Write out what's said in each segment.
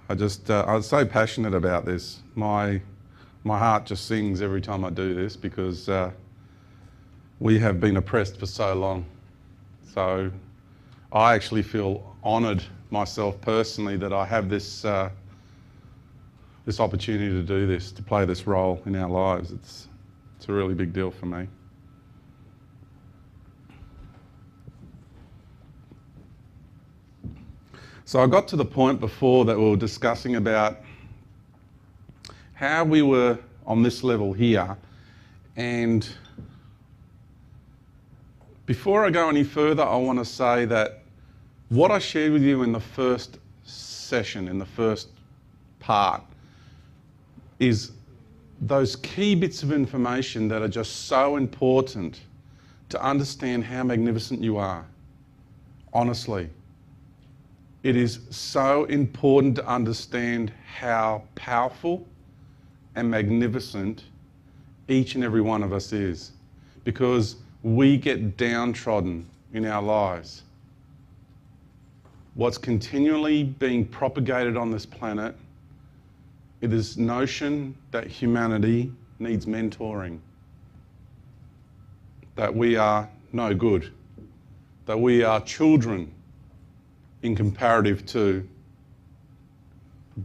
I'm so passionate about this. My heart just sings every time I do this because we have been oppressed for so long. So I actually feel honoured myself personally that I have this this opportunity to do this, to play this role in our lives. It's a really big deal for me. So I got to the point before that we were discussing about how we were on this level here, and before I go any further, I want to say that what I shared with you in the first session, in the first part, is those key bits of information that are just so important to understand how magnificent you are. Honestly, it is so important to understand how powerful and magnificent each and every one of us is, because we get downtrodden in our lives. What's continually being propagated on this planet is this notion that humanity needs mentoring, that we are no good, that we are children in comparative to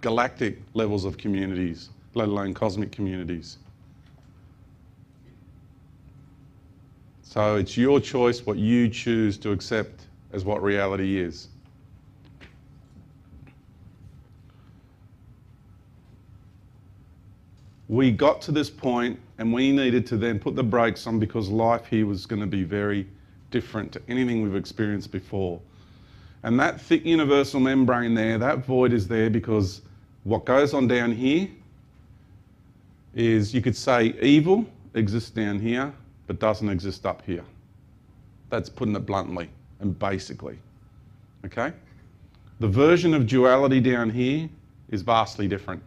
galactic levels of communities, let alone cosmic communities. So it's your choice what you choose to accept as what reality is. We got to this point and we needed to then put the brakes on because life here was going to be very different to anything we've experienced before. And that thick universal membrane there, that void is there because what goes on down here is, you could say, evil exists down here but doesn't exist up here. That's putting it bluntly and basically, okay? The version of duality down here is vastly different.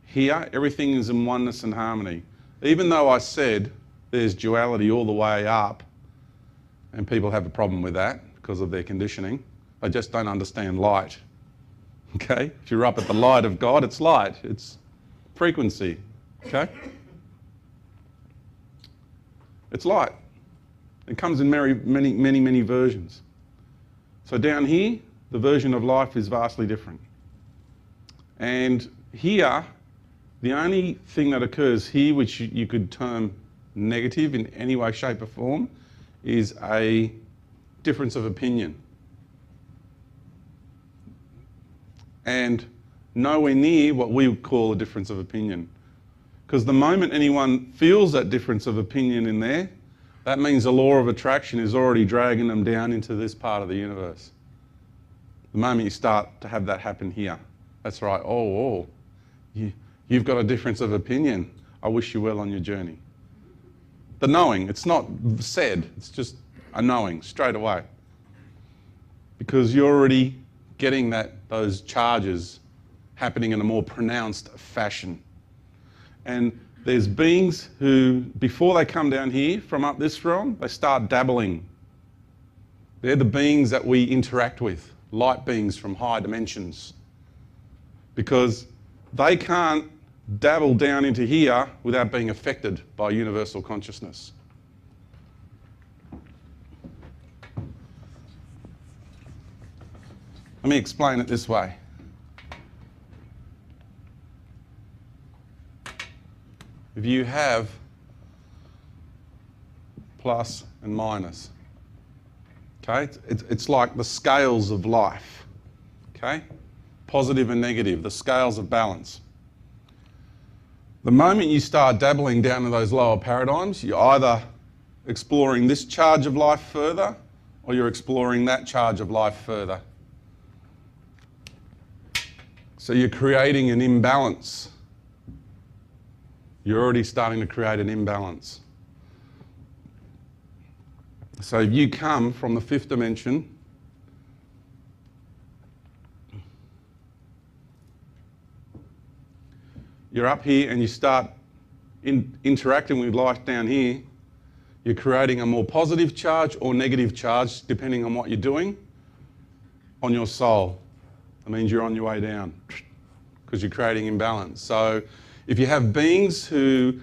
Here, everything is in oneness and harmony. Even though I said there's duality all the way up, and people have a problem with that because of their conditioning, they just don't understand light, okay? If you're up at the light of God, it's light, it's frequency, okay? It's light. It comes in many versions. So down here, the version of life is vastly different. And here, the only thing that occurs here, which you could term negative in any way, shape or form, is a difference of opinion. And nowhere near what we would call a difference of opinion. Because the moment anyone feels that difference of opinion in there, that means the law of attraction is already dragging them down into this part of the universe. The moment you start to have that happen here, that's right, you've got a difference of opinion. I wish you well on your journey. The knowing, it's not said, it's just a knowing straight away. Because you're already getting those charges happening in a more pronounced fashion. And there's beings who, before they come down here from up this realm, they start dabbling. They're the beings that we interact with, light beings from high dimensions. Because they can't dabble down into here without being affected by universal consciousness. Let me explain it this way. If you have plus and minus, okay, it's like the scales of life, okay? Positive and negative, the scales of balance. The moment you start dabbling down in those lower paradigms, you're either exploring this charge of life further or you're exploring that charge of life further. So you're creating an imbalance. You're already starting to create an imbalance. So if you come from the fifth dimension, you're up here and you start interacting with life down here, you're creating a more positive charge or negative charge, depending on what you're doing, on your soul. That means you're on your way down. because you're creating imbalance. So if you have beings who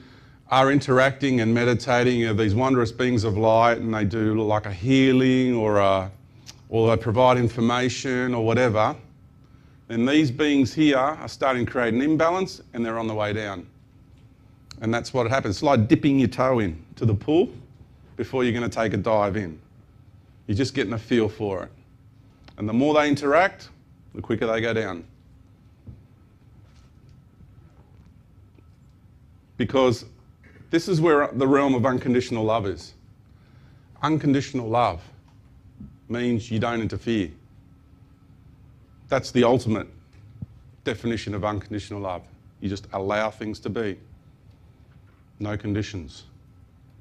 are interacting and meditating, are these wondrous beings of light, and they do like a healing or they provide information or whatever, then these beings here are starting to create an imbalance and they're on the way down. And that's what happens. It's like dipping your toe in to the pool before you're going to take a dive in. You're just getting a feel for it. And the more they interact, the quicker they go down. Because this is where the realm of unconditional love is. Unconditional love means you don't interfere. That's the ultimate definition of unconditional love. You just allow things to be. No conditions.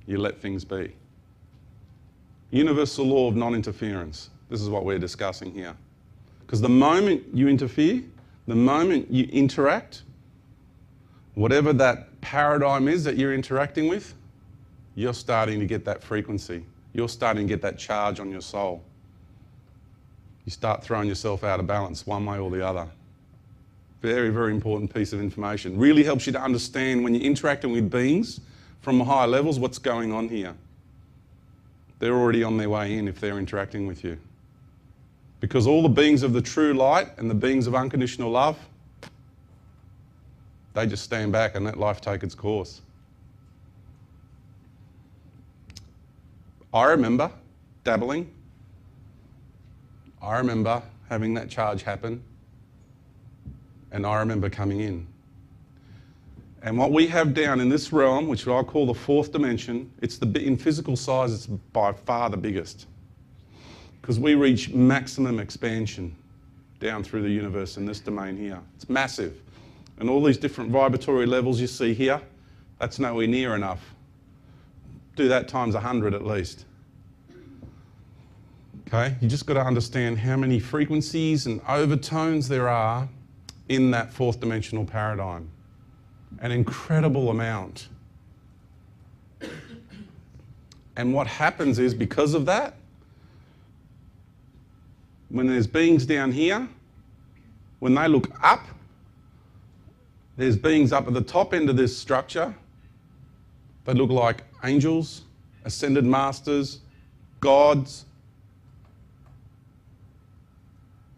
You let things be. Universal law of non-interference. This is what we're discussing here. Because the moment you interfere, the moment you interact, whatever that paradigm is that you're interacting with, you're starting to get that frequency. You're starting to get that charge on your soul. You start throwing yourself out of balance one way or the other. Very, very important piece of information. Really helps you to understand when you're interacting with beings from higher levels what's going on here. They're already on their way in if they're interacting with you. Because all the beings of the true light and the beings of unconditional love, they just stand back and let life take its course. I remember dabbling. I remember having that charge happen. And I remember coming in. And what we have down in this realm, which I call the fourth dimension, in physical size, it's by far the biggest. Because we reach maximum expansion down through the universe in this domain here. It's massive. And all these different vibratory levels you see here, that's nowhere near enough. Do that times 100 at least. Okay, you just got to understand how many frequencies and overtones there are in that fourth dimensional paradigm. An incredible amount. And what happens is, because of that, when there's beings down here, when they look up, there's beings up at the top end of this structure. They look like angels, ascended masters, gods.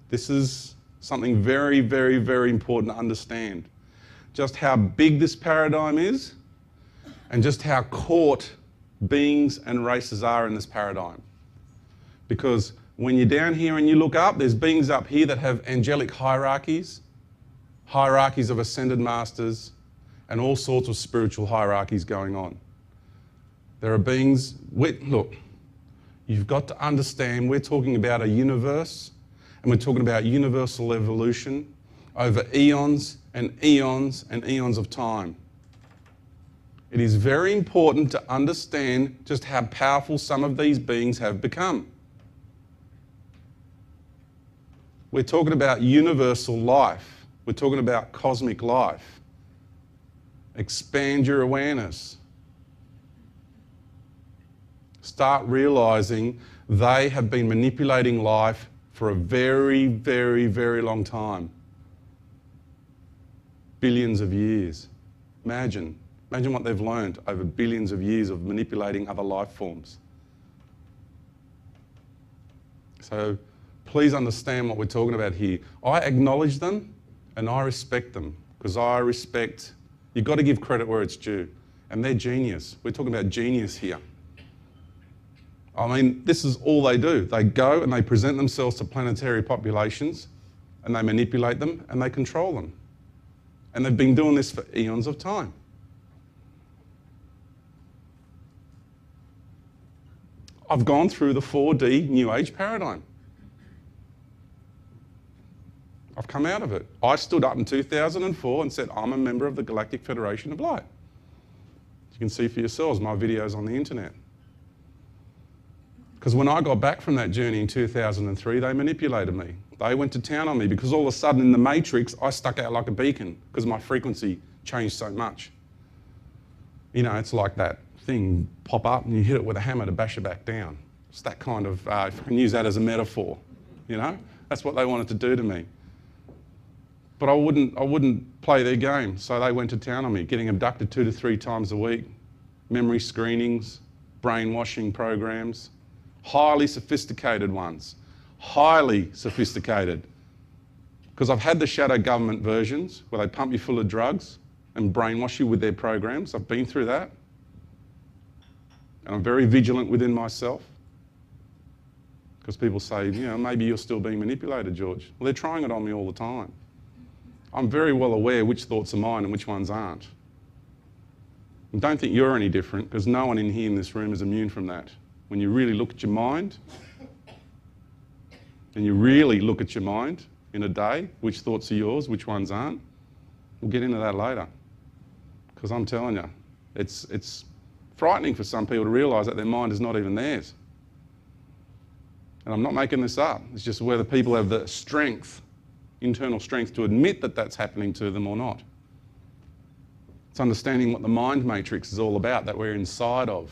This is something very, very, very important to understand. Just how big this paradigm is and just how caught beings and races are in this paradigm. Because when you're down here and you look up, there's beings up here that have angelic hierarchies, hierarchies of ascended masters, and all sorts of spiritual hierarchies going on. There are beings, look, you've got to understand we're talking about a universe, and we're talking about universal evolution over eons and eons and eons of time. It is very important to understand just how powerful some of these beings have become. We're talking about universal life. We're talking about cosmic life. Expand your awareness. Start realizing they have been manipulating life for a very, very, very long time. Billions of years. Imagine what they've learned over billions of years of manipulating other life forms. So please understand what we're talking about here. I acknowledge them and I respect them, because you've got to give credit where it's due. And they're genius. We're talking about genius here. I mean, this is all they do. They go and they present themselves to planetary populations and they manipulate them and they control them. And they've been doing this for eons of time. I've gone through the 4D New Age paradigm. I've come out of it. I stood up in 2004 and said, I'm a member of the Galactic Federation of Light. You can see for yourselves my videos on the internet. Because when I got back from that journey in 2003, they manipulated me. They went to town on me because all of a sudden in the matrix, I stuck out like a beacon because my frequency changed so much. You know, it's like that thing pop up and you hit it with a hammer to bash it back down. It's that kind of, if I can use that as a metaphor, you know? That's what they wanted to do to me. But I wouldn't play their game, so they went to town on me, getting abducted 2 to 3 times a week, memory screenings, brainwashing programs, highly sophisticated ones, highly sophisticated. Because I've had the shadow government versions where they pump you full of drugs and brainwash you with their programs. I've been through that. And I'm very vigilant within myself. Because people say, you know, maybe you're still being manipulated, George. Well, they're trying it on me all the time. I'm very well aware which thoughts are mine and which ones aren't. And don't think you're any different, because no one in here in this room is immune from that. When you really look at your mind, and you really look at your mind in a day, which thoughts are yours, which ones aren't, we'll get into that later. Because I'm telling you, it's frightening for some people to realise that their mind is not even theirs. And I'm not making this up. It's just whether people have the strength, internal strength, to admit that that's happening to them or not. It's understanding what the mind matrix is all about, that we're inside of.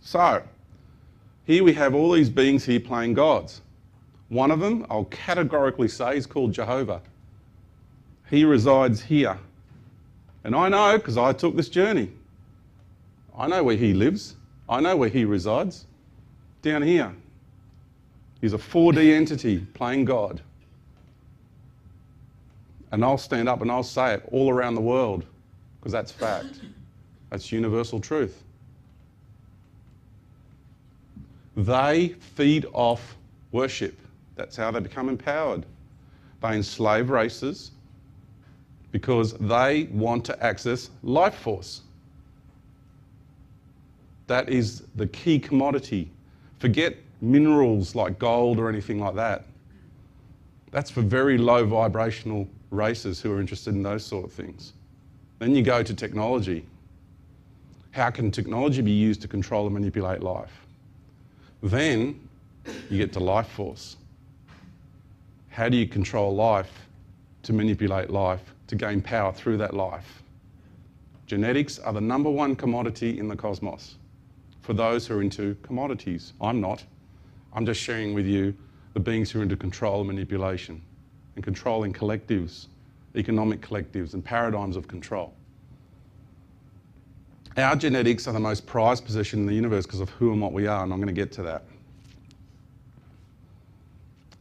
So, here we have all these beings here playing gods. One of them, I'll categorically say, is called Jehovah. He resides here. And I know, because I took this journey. I know where he lives. I know where he resides. Down here. He's a 4D entity playing God. And I'll stand up and I'll say it all around the world, because that's fact. That's universal truth. They feed off worship. That's how they become empowered. They enslave races because they want to access life force. That is the key commodity. Forget minerals like gold or anything like that. That's for very low vibrational races who are interested in those sort of things. Then you go to technology. How can technology be used to control and manipulate life? Then you get to life force. How do you control life to manipulate life, to gain power through that life? Genetics are the #1 commodity in the cosmos for those who are into commodities. I'm not. I'm just sharing with you the beings who are into control and manipulation and controlling collectives, economic collectives and paradigms of control. Our genetics are the most prized possession in the universe because of who and what we are, and I'm going to get to that.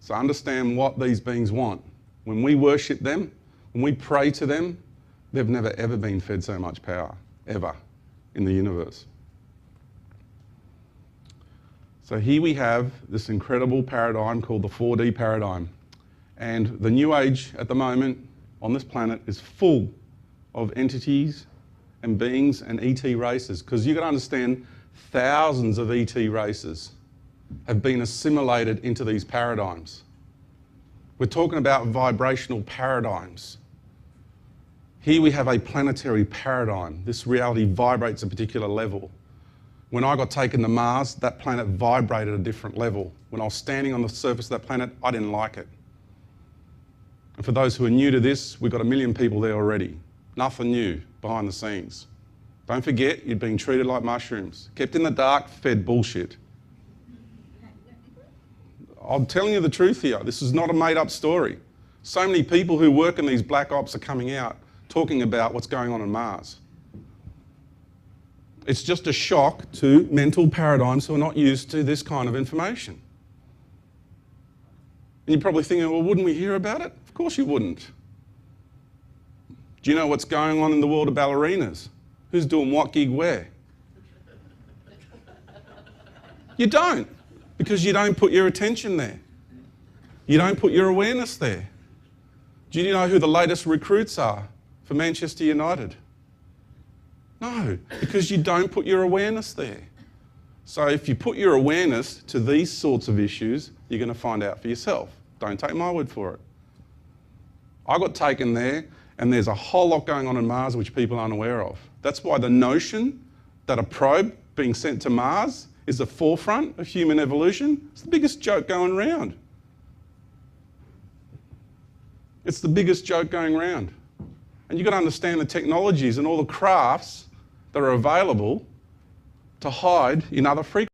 So understand what these beings want. When we worship them, when we pray to them, they've never ever been fed so much power, ever, in the universe. So here we have this incredible paradigm called the 4D paradigm. And the new age at the moment on this planet is full of entities and beings and ET races, because you've got to understand thousands of ET races have been assimilated into these paradigms. We're talking about vibrational paradigms. Here we have a planetary paradigm. This reality vibrates a particular level. When I got taken to Mars, that planet vibrated a different level. When I was standing on the surface of that planet, I didn't like it. And for those who are new to this, we've got 1 million people there already. Nothing new behind the scenes. Don't forget, you're being treated like mushrooms. Kept in the dark, fed bullshit. I'm telling you the truth here. This is not a made-up story. So many people who work in these black ops are coming out talking about what's going on Mars. It's just a shock to mental paradigms who are not used to this kind of information. And you're probably thinking, well, wouldn't we hear about it? Of course you wouldn't. Do you know what's going on in the world of ballerinas? Who's doing what gig where? You don't, because you don't put your attention there. You don't put your awareness there. Do you know who the latest recruits are for Manchester United? No, because you don't put your awareness there. So if you put your awareness to these sorts of issues, you're going to find out for yourself. Don't take my word for it. I got taken there, and there's a whole lot going on Mars which people aren't aware of. That's why the notion that a probe being sent to Mars is the forefront of human evolution. It's the biggest joke going around. It's the biggest joke going around. And you've got to understand the technologies and all the crafts that are available to hide in other frequencies.